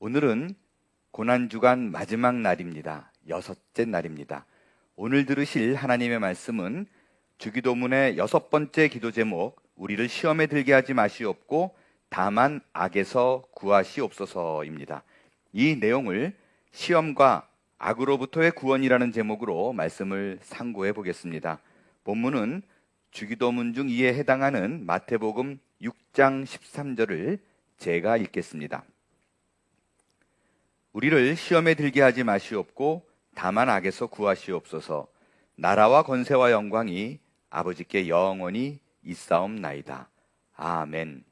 오늘은 고난주간 마지막 날입니다. 6째 날입니다. 오늘 들으실 하나님의 말씀은 주기도문의 6번째 기도 제목, 우리를 시험에 들게 하지 마시옵고 다만 악에서 구하시옵소서입니다. 이 내용을 시험과 악으로부터의 구원이라는 제목으로 말씀을 상고해 보겠습니다. 본문은 주기도문 중 2에 해당하는 마태복음 6장 13절을 제가 읽겠습니다. 우리를 시험에 들게 하지 마시옵고 다만 악에서 구하시옵소서. 나라와 권세와 영광이 아버지께 영원히 있사옵나이다. 아멘.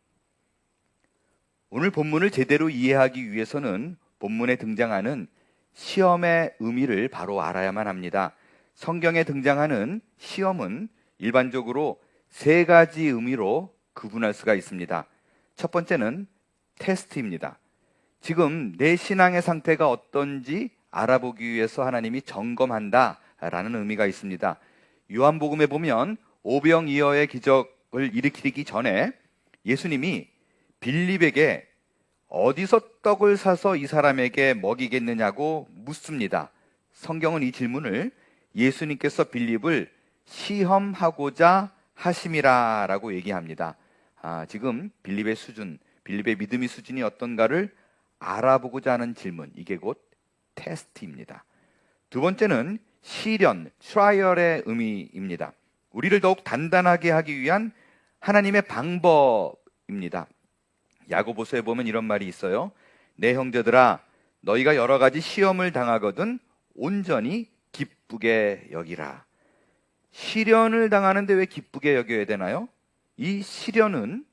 오늘 본문을 제대로 이해하기 위해서는 본문에 등장하는 시험의 의미를 바로 알아야만 합니다. 성경에 등장하는 시험은 일반적으로 3가지 의미로 구분할 수가 있습니다. 첫 번째는 테스트입니다. 지금 내 신앙의 상태가 어떤지 알아보기 위해서 하나님이 점검한다라는 의미가 있습니다. 요한복음에 보면 오병이어의 기적을 일으키기 전에 예수님이 빌립에게 어디서 떡을 사서 이 사람에게 먹이겠느냐고 묻습니다. 성경은 이 질문을 예수님께서 빌립을 시험하고자 하심이라라고 얘기합니다. 지금 빌립의 수준, 빌립의 믿음의 수준이 어떤가를 알아보고자 하는 질문, 이게 곧 테스트입니다. 두 번째는 시련, 트라이얼의 의미입니다. 우리를 더욱 단단하게 하기 위한 하나님의 방법입니다. 야고보서에 보면 이런 말이 있어요. 내 형제들아, 너희가 여러 가지 시험을 당하거든 온전히 기쁘게 여기라. 시련을 당하는데 왜 기쁘게 여겨야 되나요? 이 시련은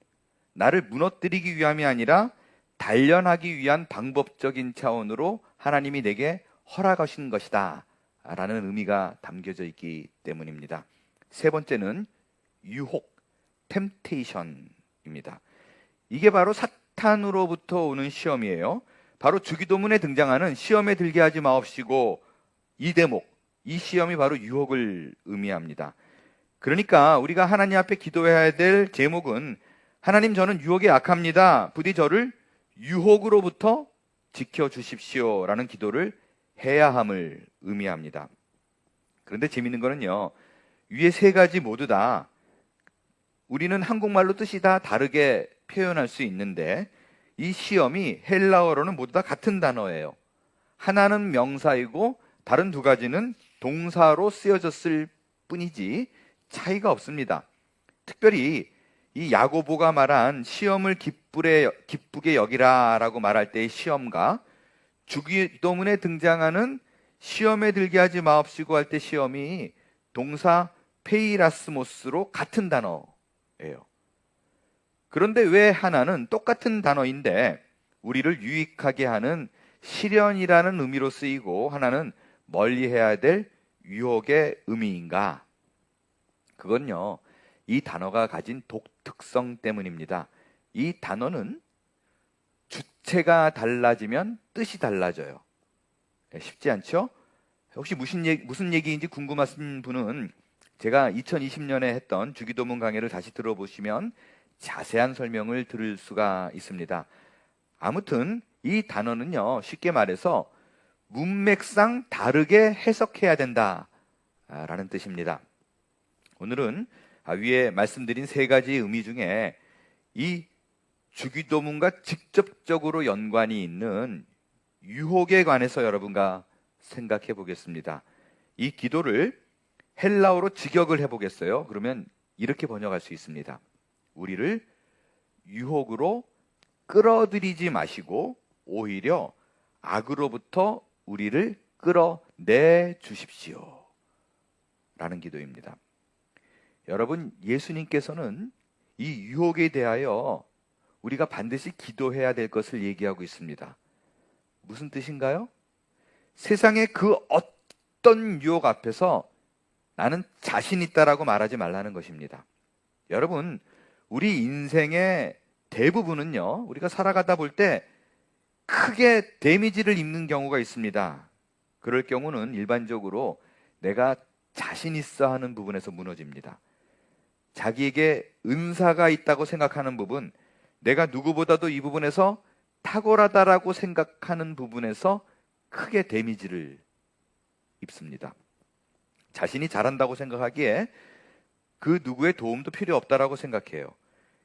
나를 무너뜨리기 위함이 아니라 단련하기 위한 방법적인 차원으로 하나님이 내게 허락하신 것이다 라는 의미가 담겨져 있기 때문입니다. 세 번째는 유혹, 템테이션입니다. 이게 바로 사탄으로부터 오는 시험이에요. 바로 주기도문에 등장하는 시험에 들게 하지 마옵시고 이 대목, 이 시험이 바로 유혹을 의미합니다. 그러니까 우리가 하나님 앞에 기도해야 될 제목은 하나님, 저는 유혹에 약합니다. 부디 저를 유혹으로부터 지켜주십시오 라는 기도를 해야 함을 의미합니다. 그런데 재밌는 거는요, 위에 3가지 모두 다 우리는 한국말로 뜻이 다 다르게 표현할 수 있는데 이 시험이 헬라어로는 모두 다 같은 단어예요. 하나는 명사이고 다른 2가지는 동사로 쓰여졌을 뿐이지 차이가 없습니다. 특별히 이 야고보가 말한 시험을 기쁘게 여기라 라고 말할 때의 시험과 주기도문에 등장하는 시험에 들게 하지 마옵시고 할 때 시험이 동사 페이라스모스로 같은 단어예요. 그런데 왜 하나는 똑같은 단어인데 우리를 유익하게 하는 시련이라는 의미로 쓰이고 하나는 멀리해야 될 유혹의 의미인가? 그건요, 이 단어가 가진 독특성 때문입니다. 이 단어는 주체가 달라지면 뜻이 달라져요. 쉽지 않죠? 혹시 무슨 얘기인지 궁금하신 분은 제가 2020년에 했던 주기도문 강의를 다시 들어보시면 자세한 설명을 들을 수가 있습니다. 아무튼 이 단어는요, 쉽게 말해서 문맥상 다르게 해석해야 된다라는 뜻입니다. 오늘은 위에 말씀드린 3가지 의미 중에 이 주기도문과 직접적으로 연관이 있는 유혹에 관해서 여러분과 생각해 보겠습니다. 이 기도를 헬라어로 직역을 해보겠어요. 그러면 이렇게 번역할 수 있습니다. 우리를 유혹으로 끌어들이지 마시고 오히려 악으로부터 우리를 끌어내 주십시오 라는 기도입니다. 여러분, 예수님께서는 이 유혹에 대하여 우리가 반드시 기도해야 될 것을 얘기하고 있습니다. 무슨 뜻인가요? 세상의 그 어떤 유혹 앞에서 나는 자신 있다라고 말하지 말라는 것입니다. 여러분, 우리 인생의 대부분은요, 우리가 살아가다 볼 때 크게 데미지를 입는 경우가 있습니다. 그럴 경우는 일반적으로 내가 자신 있어 하는 부분에서 무너집니다. 자기에게 은사가 있다고 생각하는 부분, 내가 누구보다도 이 부분에서 탁월하다라고 생각하는 부분에서 크게 데미지를 입습니다. 자신이 잘한다고 생각하기에 그 누구의 도움도 필요 없다라고 생각해요.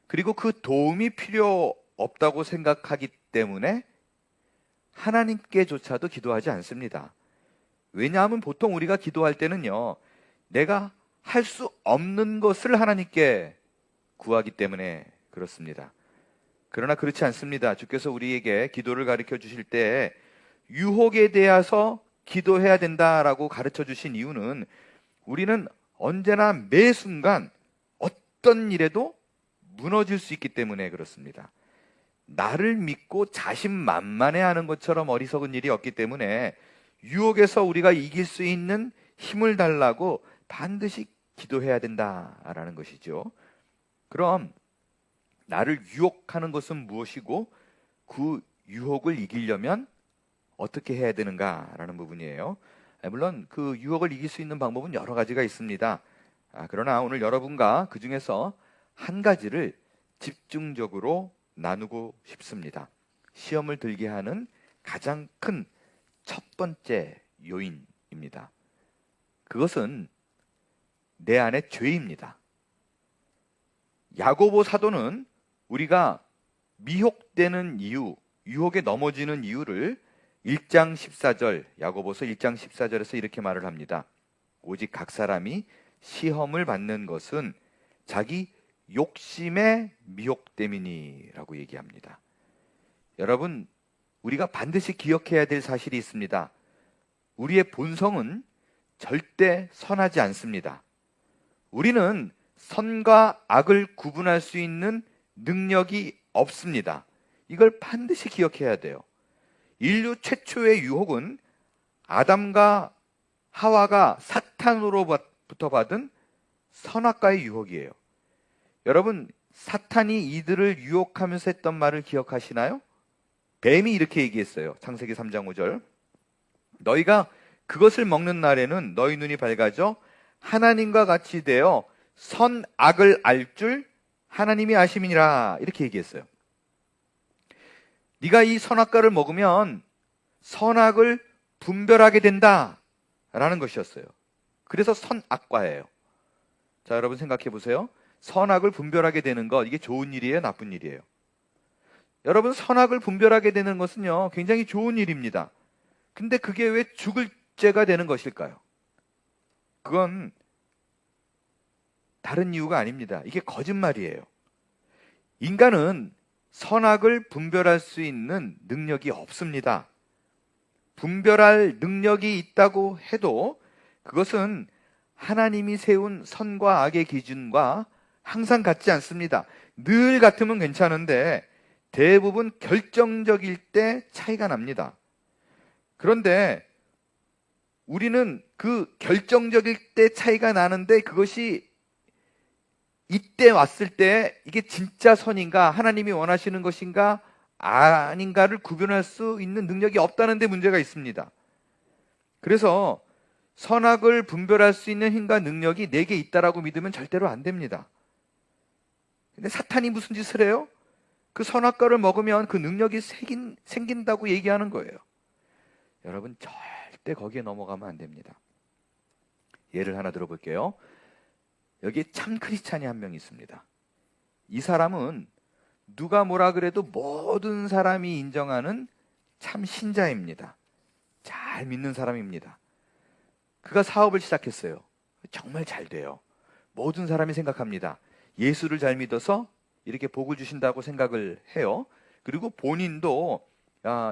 그리고 그 도움이 필요 없다고 생각하기 때문에 하나님께조차도 기도하지 않습니다. 왜냐하면 보통 우리가 기도할 때는요, 내가 할 수 없는 것을 하나님께 구하기 때문에 그렇습니다. 그러나 그렇지 않습니다. 주께서 우리에게 기도를 가르쳐 주실 때 유혹에 대해서 기도해야 된다라고 가르쳐 주신 이유는 우리는 언제나 매 순간 어떤 일에도 무너질 수 있기 때문에 그렇습니다. 나를 믿고 자신만만해하는 것처럼 어리석은 일이 없기 때문에 유혹에서 우리가 이길 수 있는 힘을 달라고 반드시 기도해야 된다라는 것이죠. 그럼 나를 유혹하는 것은 무엇이고 그 유혹을 이기려면 어떻게 해야 되는가라는 부분이에요. 물론 그 유혹을 이길 수 있는 방법은 여러 가지가 있습니다. 그러나 오늘 여러분과 그 중에서 한 가지를 집중적으로 나누고 싶습니다. 시험을 들게 하는 가장 큰 첫 번째 요인입니다. 그것은 내 안의 죄입니다. 야고보 사도는 우리가 미혹되는 이유, 유혹에 넘어지는 이유를 1장 14절, 야고보서 1장 14절에서 이렇게 말을 합니다. 오직 각 사람이 시험을 받는 것은 자기 욕심의 미혹됨이니라고 얘기합니다. 여러분, 우리가 반드시 기억해야 될 사실이 있습니다. 우리의 본성은 절대 선하지 않습니다. 우리는 선과 악을 구분할 수 있는 능력이 없습니다. 이걸 반드시 기억해야 돼요. 인류 최초의 유혹은 아담과 하와가 사탄으로부터 받은 선악과의 유혹이에요. 여러분, 사탄이 이들을 유혹하면서 했던 말을 기억하시나요? 뱀이 이렇게 얘기했어요. 창세기 3장 5절. 너희가 그것을 먹는 날에는 너희 눈이 밝아져 하나님과 같이 되어 선악을 알 줄 하나님이 아심이니라. 이렇게 얘기했어요. 네가 이 선악과를 먹으면 선악을 분별하게 된다 라는 것이었어요. 그래서 선악과예요. 자, 여러분 생각해 보세요. 선악을 분별하게 되는 것, 이게 좋은 일이에요, 나쁜 일이에요? 여러분, 선악을 분별하게 되는 것은요, 굉장히 좋은 일입니다. 근데 그게 왜 죽을 죄가 되는 것일까요? 그건 다른 이유가 아닙니다. 이게 거짓말이에요. 인간은 선악을 분별할 수 있는 능력이 없습니다. 분별할 능력이 있다고 해도 그것은 하나님이 세운 선과 악의 기준과 항상 같지 않습니다. 늘 같으면 괜찮은데 대부분 결정적일 때 차이가 납니다. 그런데 우리는 그 결정적일 때 차이가 나는데 그것이 이때 왔을 때 이게 진짜 선인가, 하나님이 원하시는 것인가 아닌가를 구별할 수 있는 능력이 없다는 데 문제가 있습니다. 그래서 선악을 분별할 수 있는 힘과 능력이 내게 있다라고 믿으면 절대로 안 됩니다. 근데 사탄이 무슨 짓을 해요? 그 선악과를 먹으면 그 능력이 생긴다고 얘기하는 거예요. 여러분, 절대 거기에 넘어가면 안 됩니다. 예를 하나 들어볼게요. 여기에 참 크리스찬이 한 명 있습니다. 이 사람은 누가 뭐라 그래도 모든 사람이 인정하는 참 신자입니다. 잘 믿는 사람입니다. 그가 사업을 시작했어요. 정말 잘 돼요. 모든 사람이 생각합니다. 예수를 잘 믿어서 이렇게 복을 주신다고 생각을 해요. 그리고 본인도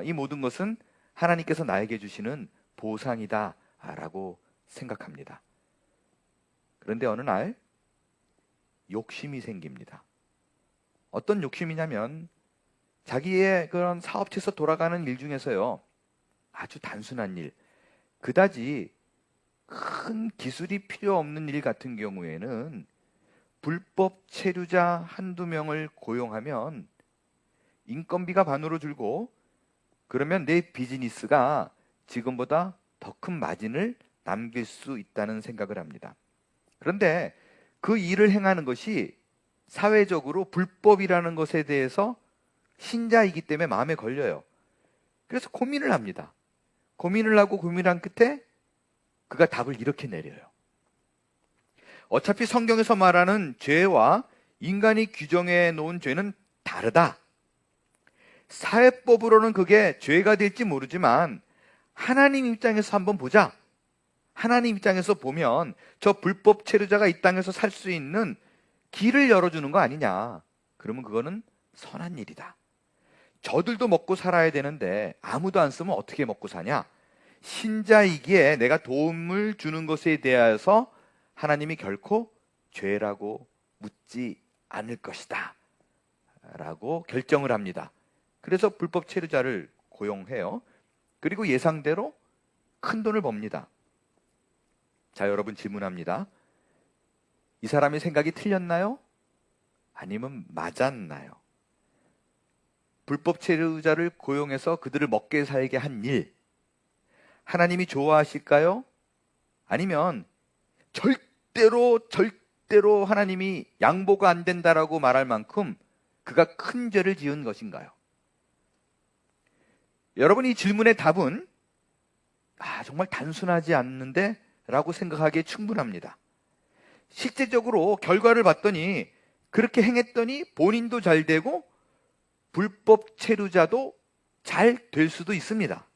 이 모든 것은 하나님께서 나에게 주시는 보상이다 라고 생각합니다. 그런데 어느 날 욕심이 생깁니다. 어떤 욕심이냐면 자기의 그런 사업체에서 돌아가는 일 중에서요, 아주 단순한 일, 그다지 큰 기술이 필요 없는 일 같은 경우에는 불법 체류자 한두 명을 고용하면 인건비가 반으로 줄고, 그러면 내 비즈니스가 지금보다 더 큰 마진을 남길 수 있다는 생각을 합니다. 그런데 그 일을 행하는 것이 사회적으로 불법이라는 것에 대해서 신자이기 때문에 마음에 걸려요. 그래서 고민을 합니다. 고민을 하고 고민한 끝에 그가 답을 이렇게 내려요. 어차피 성경에서 말하는 죄와 인간이 규정해 놓은 죄는 다르다. 사회법으로는 그게 죄가 될지 모르지만 하나님 입장에서 한번 보자. 하나님 입장에서 보면 저 불법 체류자가 이 땅에서 살 수 있는 길을 열어주는 거 아니냐. 그러면 그거는 선한 일이다. 저들도 먹고 살아야 되는데 아무도 안 쓰면 어떻게 먹고 사냐. 신자이기에 내가 도움을 주는 것에 대하여서 하나님이 결코 죄라고 묻지 않을 것이다 라고 결정을 합니다. 그래서 불법 체류자를 고용해요. 그리고 예상대로 큰 돈을 법니다. 자, 여러분 질문합니다. 이 사람의 생각이 틀렸나요? 아니면 맞았나요? 불법 체류자를 고용해서 그들을 먹게 살게 한 일, 하나님이 좋아하실까요? 아니면 절대로 하나님이 양보가 안 된다라고 말할 만큼 그가 큰 죄를 지은 것인가요? 여러분, 이 질문의 답은 정말 단순하지 않는데 라고 생각하기에 충분합니다. 실제적으로 결과를 봤더니 그렇게 행했더니 본인도 잘 되고 불법 체류자도 잘 될 수도 있습니다.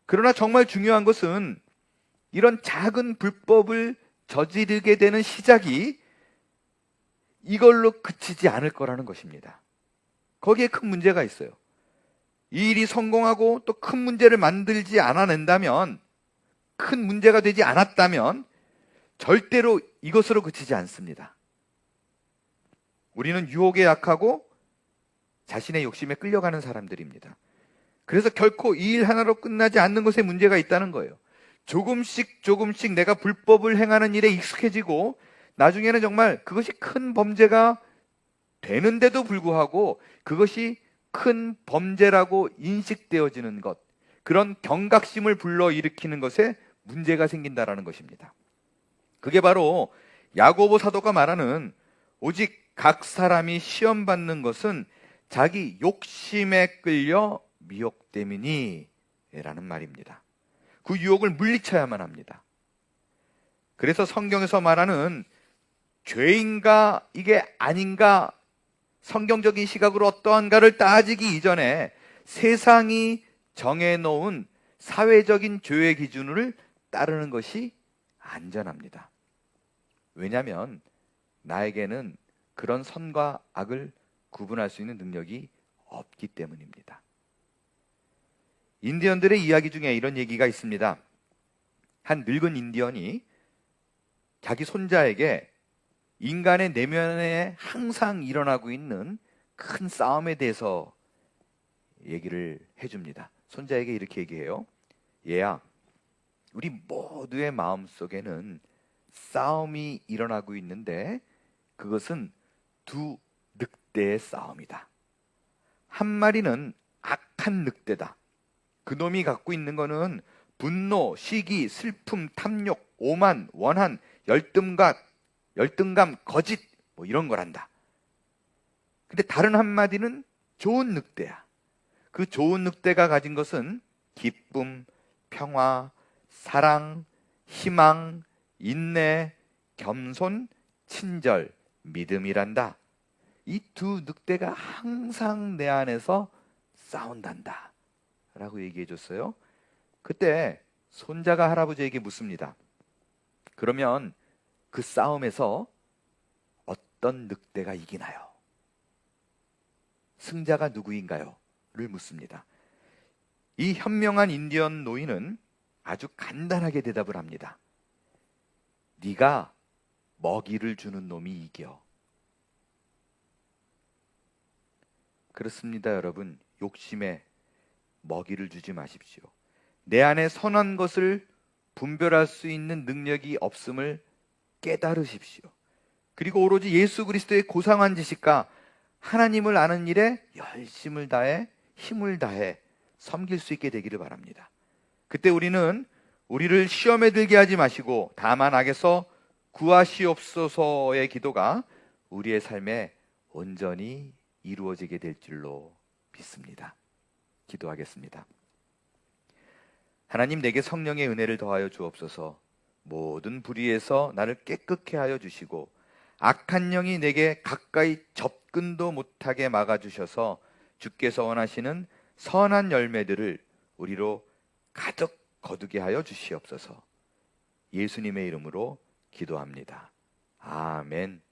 그러나 정말 중요한 것은 이런 작은 불법을 저지르게 되는 시작이 이걸로 그치지 않을 거라는 것입니다. 거기에 큰 문제가 있어요. 이 일이 성공하고 또 큰 문제를 만들지 않아낸다면, 큰 문제가 되지 않았다면 절대로 이것으로 그치지 않습니다. 우리는 유혹에 약하고 자신의 욕심에 끌려가는 사람들입니다. 그래서 결코 이 일 하나로 끝나지 않는 것에 문제가 있다는 거예요. 조금씩 내가 불법을 행하는 일에 익숙해지고 나중에는 정말 그것이 큰 범죄가 되는데도 불구하고 그것이 큰 범죄라고 인식되어지는 것, 그런 경각심을 불러일으키는 것에 문제가 생긴다라는 것입니다. 그게 바로 야고보 사도가 말하는 오직 각 사람이 시험받는 것은 자기 욕심에 끌려 미혹됨이니 라는 말입니다. 그 유혹을 물리쳐야만 합니다. 그래서 성경에서 말하는 죄인가 이게 아닌가, 성경적인 시각으로 어떠한가를 따지기 이전에 세상이 정해놓은 사회적인 죄의 기준을 따르는 것이 안전합니다. 왜냐하면 나에게는 그런 선과 악을 구분할 수 있는 능력이 없기 때문입니다. 인디언들의 이야기 중에 이런 얘기가 있습니다. 한 늙은 인디언이 자기 손자에게 인간의 내면에 항상 일어나고 있는 큰 싸움에 대해서 얘기를 해줍니다. 손자에게 이렇게 얘기해요. 얘야, 우리 모두의 마음속에는 싸움이 일어나고 있는데 그것은 두 늑대의 싸움이다. 한 마리는 악한 늑대다. 그놈이 갖고 있는 거는 분노, 시기, 슬픔, 탐욕, 오만, 원한, 열등감, 거짓 이런 거란다. 근데 다른 한 마리는 좋은 늑대야. 그 좋은 늑대가 가진 것은 기쁨, 평화, 사랑, 희망, 인내, 겸손, 친절, 믿음이란다. 이 두 늑대가 항상 내 안에서 싸운단다 라고 얘기해 줬어요. 그때 손자가 할아버지에게 묻습니다. 그러면 그 싸움에서 어떤 늑대가 이기나요? 승자가 누구인가요? 를 묻습니다. 이 현명한 인디언 노인은 아주 간단하게 대답을 합니다. 네가 먹이를 주는 놈이 이겨. 그렇습니다, 여러분. 욕심에 먹이를 주지 마십시오. 내 안에 선한 것을 분별할 수 있는 능력이 없음을 깨달으십시오. 그리고 오로지 예수 그리스도의 고상한 지식과 하나님을 아는 일에 열심을 다해 힘을 다해 섬길 수 있게 되기를 바랍니다. 그때 우리는 우리를 시험에 들게 하지 마시고 다만 악에서 구하시옵소서의 기도가 우리의 삶에 온전히 이루어지게 될 줄로 믿습니다. 기도하겠습니다. 하나님, 내게 성령의 은혜를 더하여 주옵소서. 모든 불의에서 나를 깨끗게 하여 주시고 악한 영이 내게 가까이 접근도 못하게 막아주셔서 주께서 원하시는 선한 열매들을 우리로 가득 거두게 하여 주시옵소서. 예수님의 이름으로 기도합니다. 아멘.